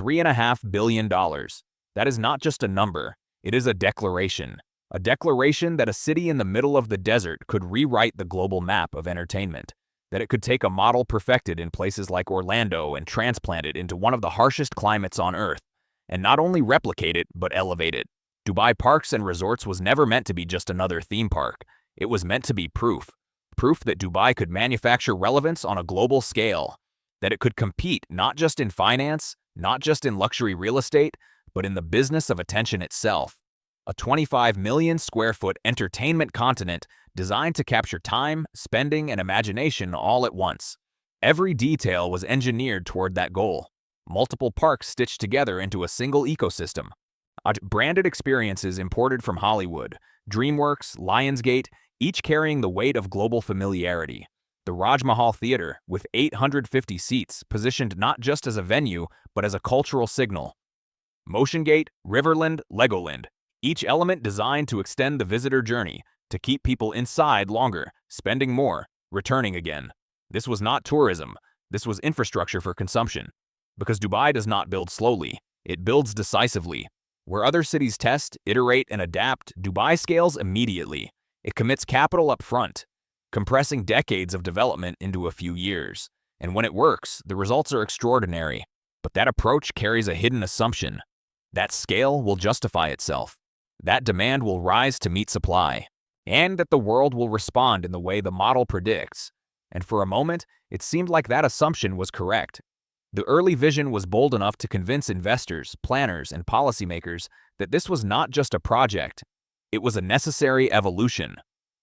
$3.5 billion. That is not just a number, it is a declaration. A declaration that a city in the middle of the desert could rewrite the global map of entertainment. That it could take a model perfected in places like Orlando and transplant it into one of the harshest climates on Earth, and not only replicate it, but elevate it. Dubai Parks and Resorts was never meant to be just another theme park. It was meant to be proof. Proof that Dubai could manufacture relevance on a global scale. That it could compete not just in finance, not just in luxury real estate, but in the business of attention itself. A 25 million square foot entertainment continent designed to capture time, spending, and imagination all at once. Every detail was engineered toward that goal. Multiple parks stitched together into a single ecosystem. Branded experiences imported from Hollywood, DreamWorks, Lionsgate, each carrying the weight of global familiarity. The Raj Mahal Theater, with 850 seats, positioned not just as a venue, but as a cultural signal. MotionGate, Riverland, Legoland, each element designed to extend the visitor journey, to keep people inside longer, spending more, returning again. This was not tourism, this was infrastructure for consumption. Because Dubai does not build slowly, it builds decisively. Where other cities test, iterate, and adapt, Dubai scales immediately. It commits capital up front, compressing decades of development into a few years. And when it works, the results are extraordinary. But that approach carries a hidden assumption. That scale will justify itself. That demand will rise to meet supply. And that the world will respond in the way the model predicts. And for a moment, it seemed like that assumption was correct. The early vision was bold enough to convince investors, planners, and policymakers that this was not just a project. It was a necessary evolution,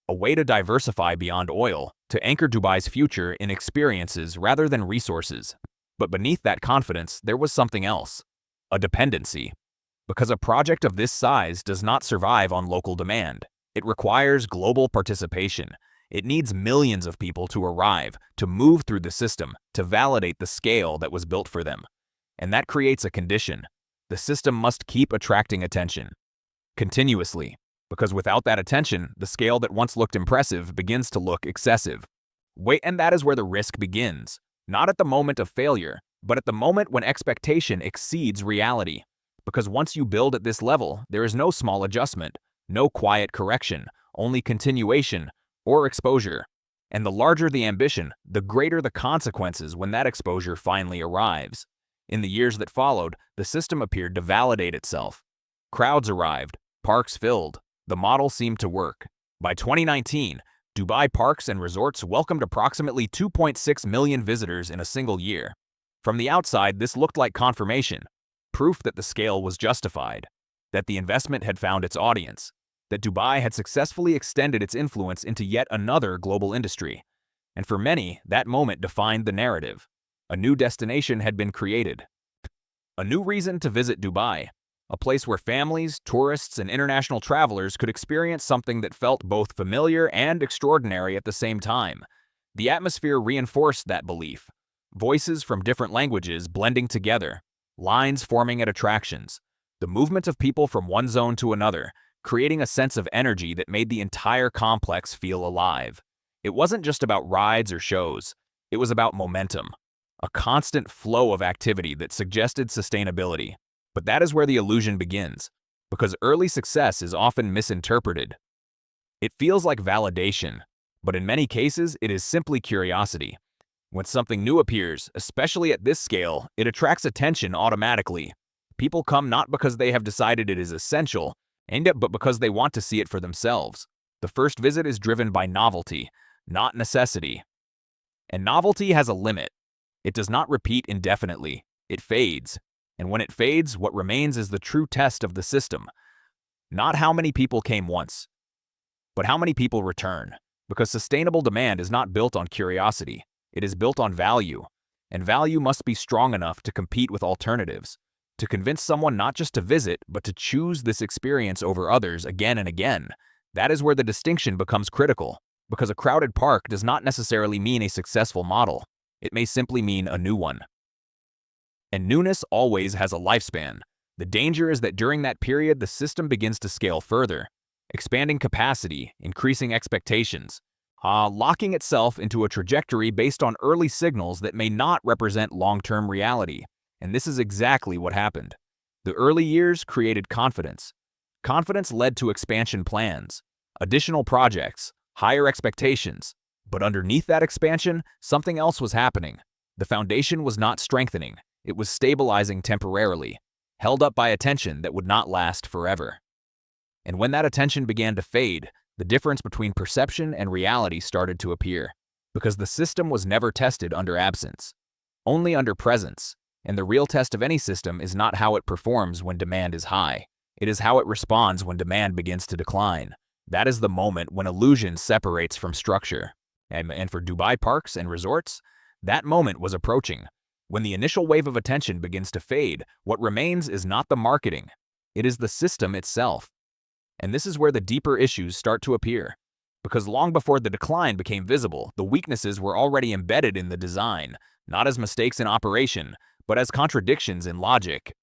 a way to diversify beyond oil, to anchor Dubai's future in experiences rather than resources. But beneath that confidence, there was something else, a dependency. Because a project of this size does not survive on local demand. It requires global participation. It needs millions of people to arrive, to move through the system, to validate the scale that was built for them. And that creates a condition. The system must keep attracting attention. Continuously. Because without that attention, the scale that once looked impressive begins to look excessive. And that is where the risk begins. Not at the moment of failure, but at the moment when expectation exceeds reality. Because once you build at this level, there is no small adjustment, no quiet correction, only continuation or exposure. And the larger the ambition, the greater the consequences when that exposure finally arrives. In the years that followed, the system appeared to validate itself. Crowds arrived, parks filled. The model seemed to work. By 2019, Dubai Parks and Resorts welcomed approximately 2.6 million visitors in a single year. From the outside, this looked like confirmation, proof that the scale was justified, that the investment had found its audience, that Dubai had successfully extended its influence into yet another global industry. And for many, that moment defined the narrative. A new destination had been created. A new reason to visit Dubai. A place where families, tourists, and international travelers could experience something that felt both familiar and extraordinary at the same time. The atmosphere reinforced that belief. Voices from different languages blending together, lines forming at attractions, the movement of people from one zone to another, creating a sense of energy that made the entire complex feel alive. It wasn't just about rides or shows. It was about momentum, a constant flow of activity that suggested sustainability. But that is where the illusion begins, because early success is often misinterpreted. It feels like validation, but in many cases, it is simply curiosity. When something new appears, especially at this scale, it attracts attention automatically. People come not because they have decided it is essential, but because they want to see it for themselves. The first visit is driven by novelty, not necessity. And novelty has a limit. It does not repeat indefinitely. It fades. And when it fades, what remains is the true test of the system. Not how many people came once, but how many people return. Because sustainable demand is not built on curiosity. It is built on value. And value must be strong enough to compete with alternatives. To convince someone not just to visit, but to choose this experience over others again and again. That is where the distinction becomes critical. Because a crowded park does not necessarily mean a successful model. It may simply mean a new one. And newness always has a lifespan. The danger is that during that period, the system begins to scale further, expanding capacity, increasing expectations, locking itself into a trajectory based on early signals that may not represent long-term reality. And this is exactly what happened. The early years created confidence. Confidence led to expansion plans, additional projects, higher expectations. But underneath that expansion, something else was happening. The foundation was not strengthening, it was stabilizing temporarily, held up by attention that would not last forever. And when that attention began to fade, the difference between perception and reality started to appear, because the system was never tested under absence, only under presence. And the real test of any system is not how it performs when demand is high. It is how it responds when demand begins to decline. That is the moment when illusion separates from structure. And for Dubai parks and resorts, that moment was approaching. When the initial wave of attention begins to fade, what remains is not the marketing. It is the system itself. And this is where the deeper issues start to appear. Because long before the decline became visible, the weaknesses were already embedded in the design, not as mistakes in operation, but as contradictions in logic.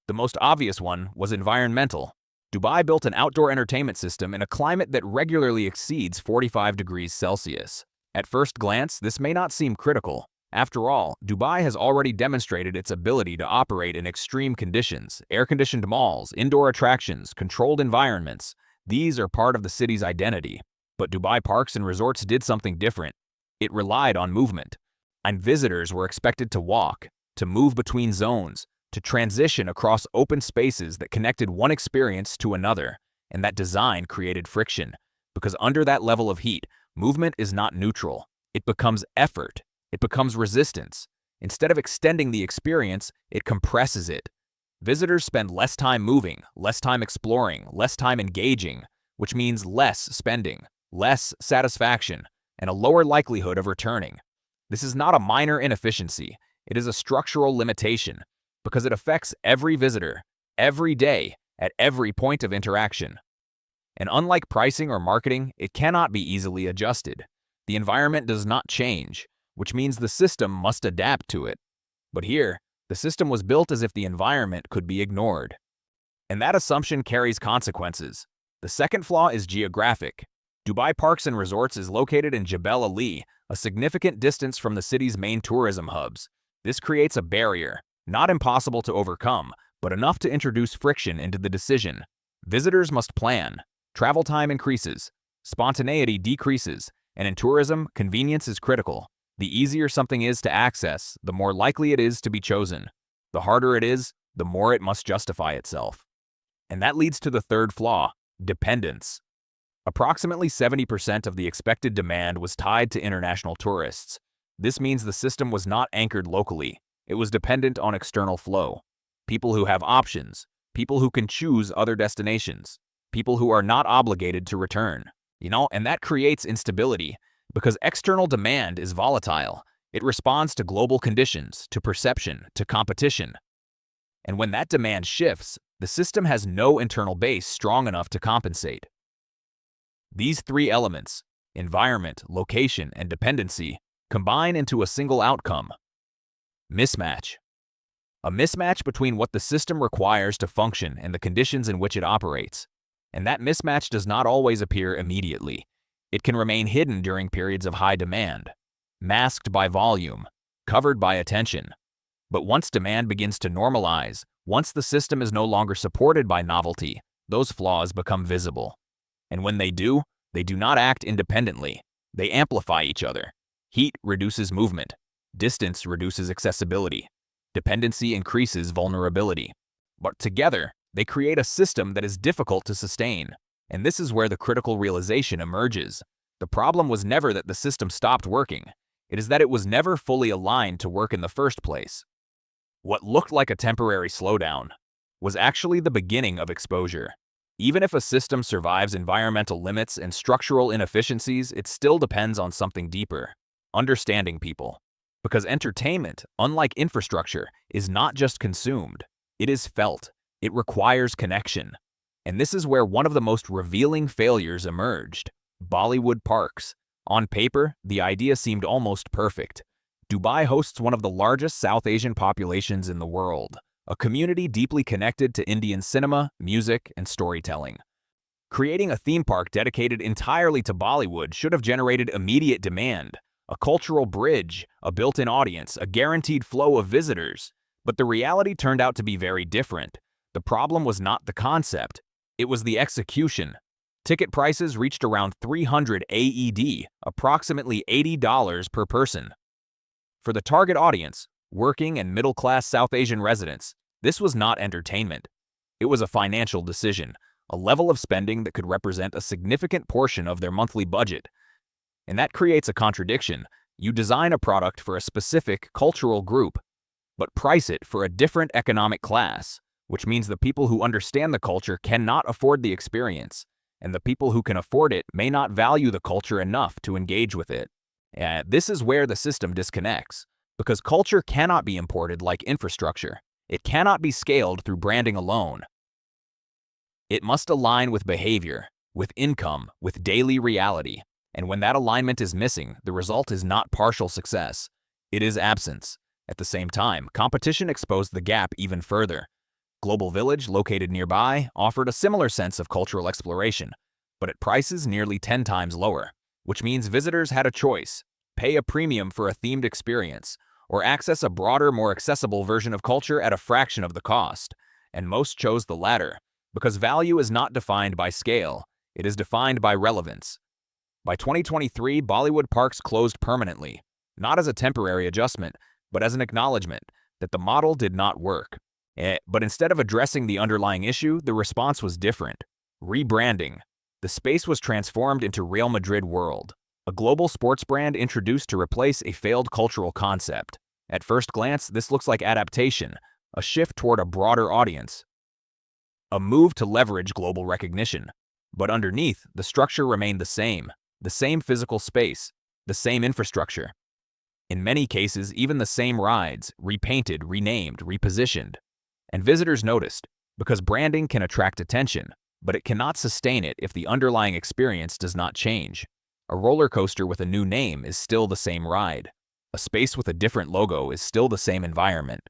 The most obvious one was environmental. Dubai built an outdoor entertainment system in a climate that regularly exceeds 45 degrees Celsius. At first glance, this may not seem critical. After all, Dubai has already demonstrated its ability to operate in extreme conditions: air-conditioned malls, indoor attractions, controlled environments. These are part of the city's identity. But Dubai parks and resorts did something different. It relied on movement. And visitors were expected to walk, to move between zones, to transition across open spaces that connected one experience to another. And that design created friction. Because under that level of heat, movement is not neutral. It becomes effort. It becomes resistance. Instead of extending the experience, it compresses it. Visitors spend less time moving, less time exploring, less time engaging, which means less spending, less satisfaction, and a lower likelihood of returning. This is not a minor inefficiency. It is a structural limitation, because it affects every visitor, every day, at every point of interaction. And unlike pricing or marketing, it cannot be easily adjusted. The environment does not change, which means the system must adapt to it. But here, the system was built as if the environment could be ignored. And that assumption carries consequences. The second flaw is geographic. Dubai Parks and Resorts is located in Jebel Ali, a significant distance from the city's main tourism hubs. This creates a barrier, not impossible to overcome, but enough to introduce friction into the decision. Visitors must plan. Travel time increases. Spontaneity decreases. And in tourism, convenience is critical. The easier something is to access, the more likely it is to be chosen. The harder it is, the more it must justify itself. And that leads to the third flaw: dependence. Approximately 70% of the expected demand was tied to international tourists. This means the system was not anchored locally. It was dependent on external flow. People who have options, people who can choose other destinations, people who are not obligated to return. And that creates instability, because external demand is volatile. It responds to global conditions, to perception, to competition. And when that demand shifts, the system has no internal base strong enough to compensate. These three elements, environment, location, and dependency, combine into a single outcome: mismatch. A mismatch between what the system requires to function and the conditions in which it operates. And that mismatch does not always appear immediately. It can remain hidden during periods of high demand, masked by volume, covered by attention. But once demand begins to normalize, once the system is no longer supported by novelty, those flaws become visible. And when they do not act independently. They amplify each other. Heat reduces movement. Distance reduces accessibility. Dependency increases vulnerability. But together, they create a system that is difficult to sustain. And this is where the critical realization emerges. The problem was never that the system stopped working. It is that it was never fully aligned to work in the first place. What looked like a temporary slowdown was actually the beginning of exposure. Even if a system survives environmental limits and structural inefficiencies, it still depends on something deeper: understanding people. Because entertainment, unlike infrastructure, is not just consumed. It is felt. It requires connection. And this is where one of the most revealing failures emerged: Bollywood parks. On paper, the idea seemed almost perfect. Dubai hosts one of the largest South Asian populations in the world, a community deeply connected to Indian cinema, music, and storytelling. Creating a theme park dedicated entirely to Bollywood should have generated immediate demand, a cultural bridge, a built-in audience, a guaranteed flow of visitors. But the reality turned out to be very different. The problem was not the concept, it was the execution. Ticket prices reached around 300 AED, approximately $80 per person. For the target audience, working and middle-class South Asian residents, this was not entertainment. It was a financial decision, a level of spending that could represent a significant portion of their monthly budget. And that creates a contradiction. You design a product for a specific cultural group, but price it for a different economic class, which means the people who understand the culture cannot afford the experience, and the people who can afford it may not value the culture enough to engage with it. This is where the system disconnects, because culture cannot be imported like infrastructure. It cannot be scaled through branding alone. It must align with behavior, with income, with daily reality. And when that alignment is missing, the result is not partial success. It is absence. At the same time, competition exposed the gap even further. Global Village, located nearby, offered a similar sense of cultural exploration, but at prices nearly 10 times lower, which means visitors had a choice: pay a premium for a themed experience, or access a broader, more accessible version of culture at a fraction of the cost. And most chose the latter, because value is not defined by scale, it is defined by relevance. By 2023, Bollywood parks closed permanently, not as a temporary adjustment, but as an acknowledgement that the model did not work. But instead of addressing the underlying issue, the response was different. Rebranding. The space was transformed into Real Madrid World, a global sports brand introduced to replace a failed cultural concept. At first glance, this looks like adaptation, a shift toward a broader audience, a move to leverage global recognition. But underneath, the structure remained the same physical space, the same infrastructure. In many cases, even the same rides, repainted, renamed, repositioned. And visitors noticed, because branding can attract attention, but it cannot sustain it if the underlying experience does not change. A roller coaster with a new name is still the same ride. A space with a different logo is still the same environment.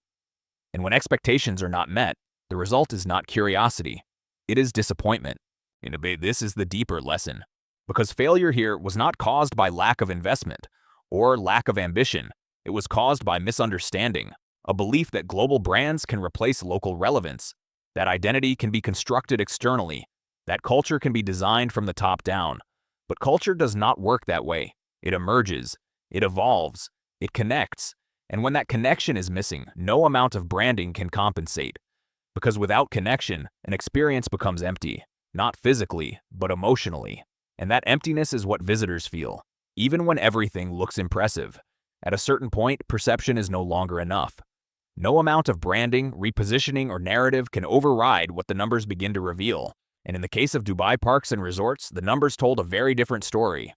And when expectations are not met, the result is not curiosity, it is disappointment. This is the deeper lesson, because failure here was not caused by lack of investment or lack of ambition. It was caused by misunderstanding, a belief that global brands can replace local relevance, that identity can be constructed externally, that culture can be designed from the top down. But culture does not work that way. It emerges, it evolves, it connects, and when that connection is missing, no amount of branding can compensate. Because without connection, an experience becomes empty, not physically, but emotionally. And that emptiness is what visitors feel, even when everything looks impressive. At a certain point, perception is no longer enough. No amount of branding, repositioning, or narrative can override what the numbers begin to reveal. And in the case of Dubai Parks and Resorts, the numbers told a very different story.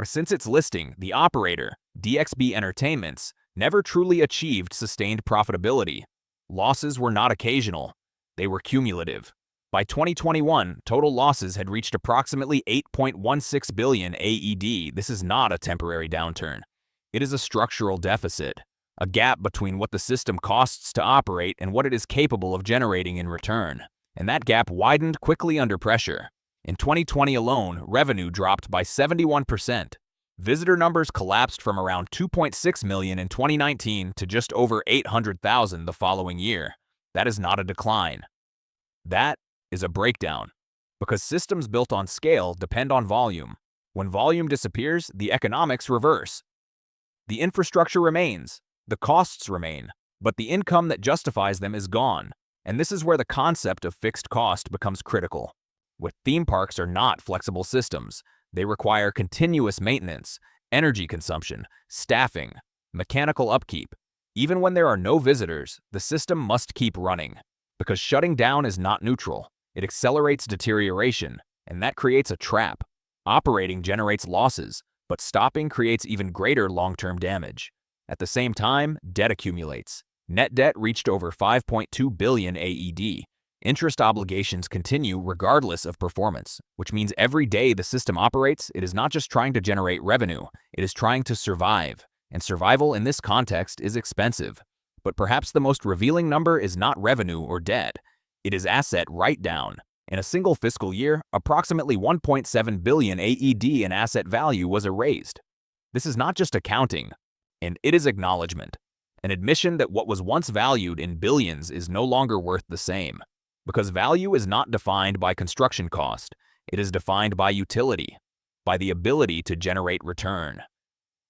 Since its listing, the operator, DXB Entertainments, never truly achieved sustained profitability. Losses were not occasional, they were cumulative. By 2021, total losses had reached approximately 8.16 billion AED. This is not a temporary downturn. It is a structural deficit, a gap between what the system costs to operate and what it is capable of generating in return. And that gap widened quickly under pressure. In 2020 alone, revenue dropped by 71%. Visitor numbers collapsed from around 2.6 million in 2019 to just over 800,000 the following year. That is not a decline. That is a breakdown. Because systems built on scale depend on volume. When volume disappears, the economics reverse. The infrastructure remains, the costs remain, but the income that justifies them is gone. And this is where the concept of fixed cost becomes critical. With theme parks are not flexible systems. They require continuous maintenance, energy consumption, staffing, mechanical upkeep. Even when there are no visitors, the system must keep running. Because shutting down is not neutral. It accelerates deterioration, and that creates a trap. Operating generates losses, but stopping creates even greater long-term damage. At the same time, debt accumulates. Net debt reached over 5.2 billion AED. Interest obligations continue regardless of performance, which means every day the system operates, it is not just trying to generate revenue, it is trying to survive. And survival in this context is expensive. But perhaps the most revealing number is not revenue or debt. It is asset write-down. In a single fiscal year, approximately 1.7 billion AED in asset value was erased. This is not just accounting, and it is acknowledgement, an admission that what was once valued in billions is no longer worth the same. Because value is not defined by construction cost, it is defined by utility, by the ability to generate return.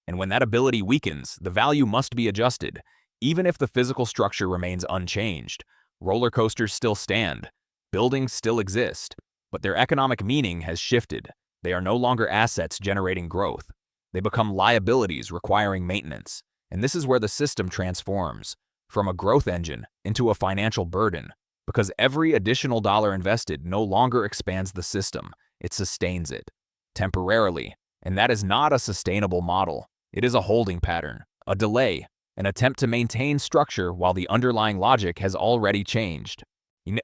And when that ability weakens, the value must be adjusted. Even if the physical structure remains unchanged, roller coasters still stand, buildings still exist, but their economic meaning has shifted. They are no longer assets generating growth. They become liabilities requiring maintenance. And this is where the system transforms, from a growth engine into a financial burden, because every additional dollar invested no longer expands the system, it sustains it, temporarily. And that is not a sustainable model. It is a holding pattern, a delay, an attempt to maintain structure while the underlying logic has already changed.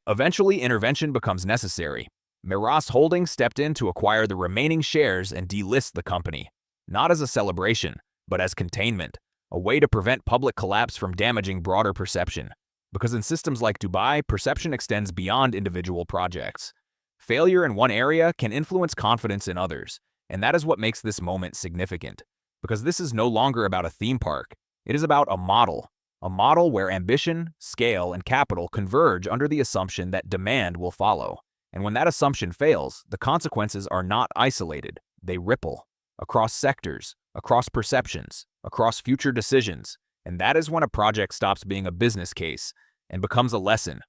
Eventually, intervention becomes necessary. Meras Holdings stepped in to acquire the remaining shares and delist the company, not as a celebration, but as containment, a way to prevent public collapse from damaging broader perception. Because in systems like Dubai, perception extends beyond individual projects. Failure in one area can influence confidence in others, and that is what makes this moment significant. Because this is no longer about a theme park, it is about a model where ambition, scale, and capital converge under the assumption that demand will follow. And when that assumption fails, the consequences are not isolated, they ripple across sectors, across perceptions, across future decisions, and that is when a project stops being a business case and becomes a lesson.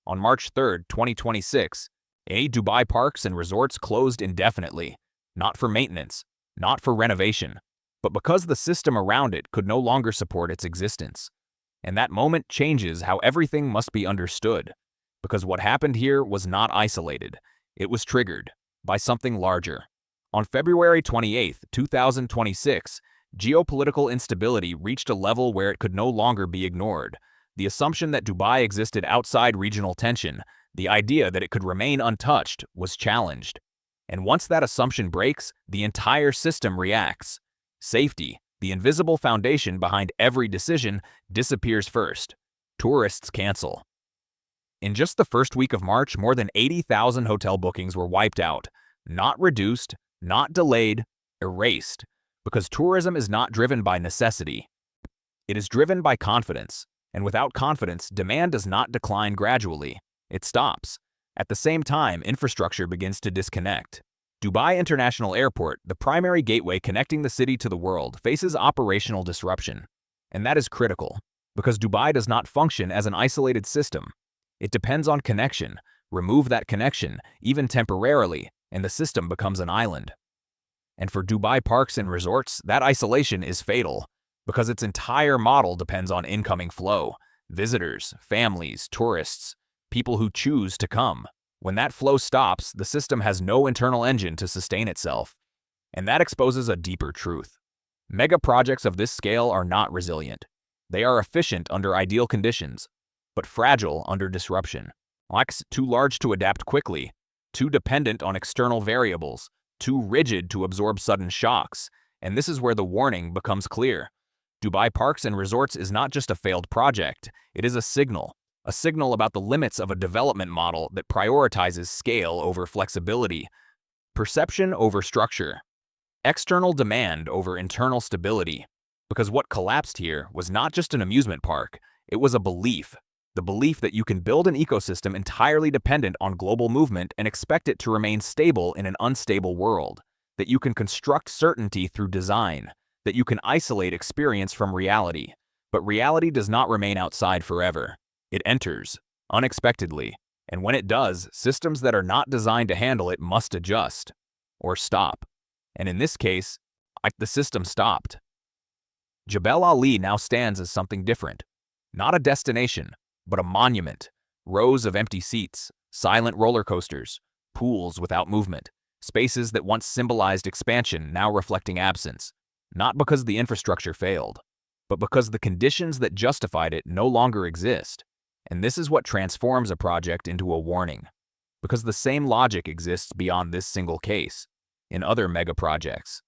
On March 3, 2026, Dubai Parks and Resorts closed indefinitely, not for maintenance, not for renovation, but because the system around it could no longer support its existence. And that moment changes how everything must be understood, because what happened here was not isolated. It was triggered by something larger. On February 28, 2026, geopolitical instability reached a level where it could no longer be ignored. The assumption that Dubai existed outside regional tension, the idea that it could remain untouched, was challenged. And once that assumption breaks, the entire system reacts. Safety, the invisible foundation behind every decision, disappears first. Tourists cancel. In just the first week of March, more than 80,000 hotel bookings were wiped out, not reduced, not delayed, erased, because tourism is not driven by necessity. It is driven by confidence, and without confidence, demand does not decline gradually. It stops. At the same time, infrastructure begins to disconnect. Dubai International Airport, the primary gateway connecting the city to the world, faces operational disruption. And that is critical, because Dubai does not function as an isolated system. It depends on connection. Remove that connection, even temporarily, and the system becomes an island. And for Dubai Parks and Resorts, that isolation is fatal, because its entire model depends on incoming flow, visitors, families, tourists, people who choose to come. When that flow stops, the system has no internal engine to sustain itself. And that exposes a deeper truth. Mega projects of this scale are not resilient. They are efficient under ideal conditions, but fragile under disruption. Too large to adapt quickly, too dependent on external variables, too rigid to absorb sudden shocks. And this is where the warning becomes clear. Dubai Parks and Resorts is not just a failed project, it is a signal about the limits of a development model that prioritizes scale over flexibility, perception over structure, external demand over internal stability. Because what collapsed here was not just an amusement park, it was a belief. The belief that you can build an ecosystem entirely dependent on global movement and expect it to remain stable in an unstable world. That you can construct certainty through design. That you can isolate experience from reality. But reality does not remain outside forever. It enters, unexpectedly. And when it does, systems that are not designed to handle it must adjust. Or stop. And in this case, the system stopped. Jebel Ali now stands as something different. Not a destination, but a monument. Rows of empty seats, silent roller coasters, pools without movement, spaces that once symbolized expansion now reflecting absence. Not because the infrastructure failed, but because the conditions that justified it no longer exist. And this is what transforms a project into a warning. Because the same logic exists beyond this single case. In other mega projects,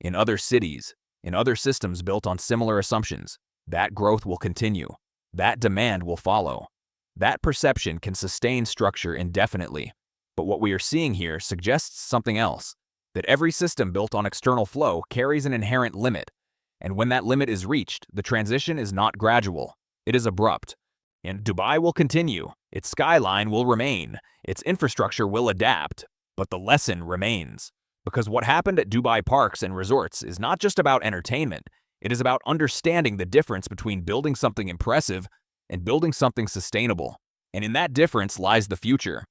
in other cities, in other systems built on similar assumptions, that growth will continue. That demand will follow. That perception can sustain structure indefinitely. But what we are seeing here suggests something else. that every system built on external flow carries an inherent limit, and when that limit is reached, the transition is not gradual, it is abrupt. And Dubai will continue, its skyline will remain, its infrastructure will adapt, but the lesson remains. Because what happened at Dubai parks and resorts is not just about entertainment, it is about understanding the difference between building something impressive and building something sustainable. And in that difference lies the future.